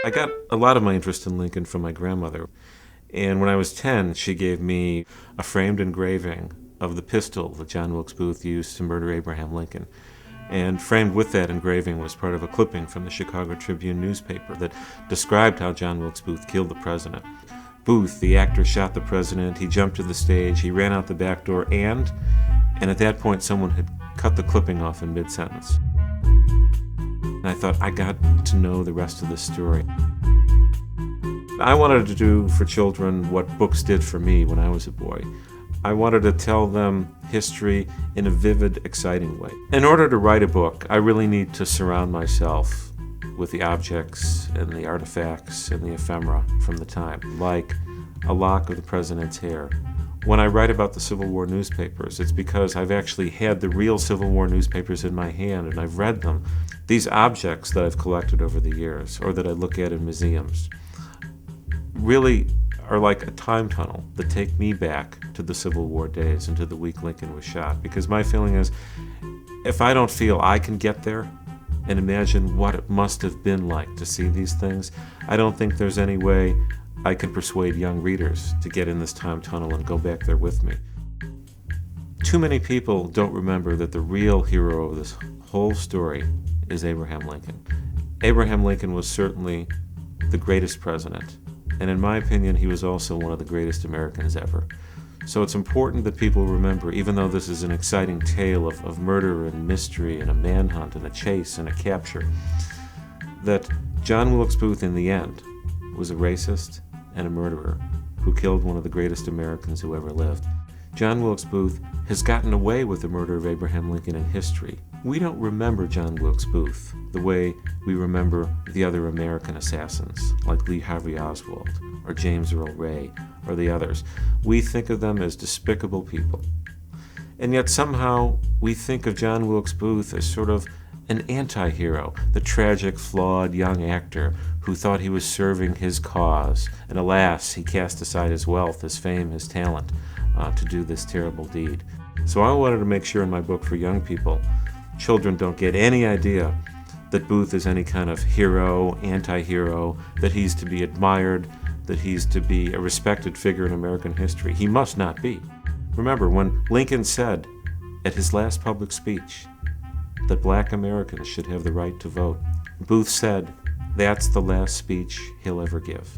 I got a lot of my interest in Lincoln from my grandmother. And when I was 10, she gave me a framed engraving of the pistol that John Wilkes Booth used to murder Abraham Lincoln. And framed with that engraving was part of a clipping from the Chicago Tribune newspaper that described how John Wilkes Booth killed the president. Booth, the actor, shot the president. He jumped to the stage. He ran out the back door, and at that point, someone had cut the clipping off in mid-sentence. And I thought, I got to know the rest of the story. I wanted to do for children what books did for me when I was a boy. I wanted to tell them history in a vivid, exciting way. In order to write a book, I really need to surround myself with the objects and the artifacts and the ephemera from the time, like a lock of the president's hair. When I write about the Civil War newspapers, it's because I've actually had the real Civil War newspapers in my hand and I've read them. These objects that I've collected over the years, or that I look at in museums, really are like a time tunnel that take me back to the Civil War days and to the week Lincoln was shot. Because my feeling is, if I don't feel I can get there and imagine what it must have been like to see these things, I don't think there's any way I can persuade young readers to get in this time tunnel and go back there with me. Too many people don't remember that the real hero of this whole story is Abraham Lincoln. Abraham Lincoln was certainly the greatest president, and in my opinion, he was also one of the greatest Americans ever. So it's important that people remember, even though this is an exciting tale of murder and mystery and a manhunt and a chase and a capture, that John Wilkes Booth in the end was a racist and a murderer who killed one of the greatest Americans who ever lived. John Wilkes Booth has gotten away with the murder of Abraham Lincoln in history. We don't remember John Wilkes Booth the way we remember the other American assassins, like Lee Harvey Oswald or James Earl Ray or the others. We think of them as despicable people. And yet somehow we think of John Wilkes Booth as sort of an anti-hero, the tragic, flawed young actor who thought he was serving his cause. And alas, he cast aside his wealth, his fame, his talent to do this terrible deed. So I wanted to make sure in my book for young people, children don't get any idea that Booth is any kind of hero, anti-hero, that he's to be admired, that he's to be a respected figure in American history. He must not be. Remember, when Lincoln said at his last public speech that black Americans should have the right to vote, Booth said, that's the last speech he'll ever give.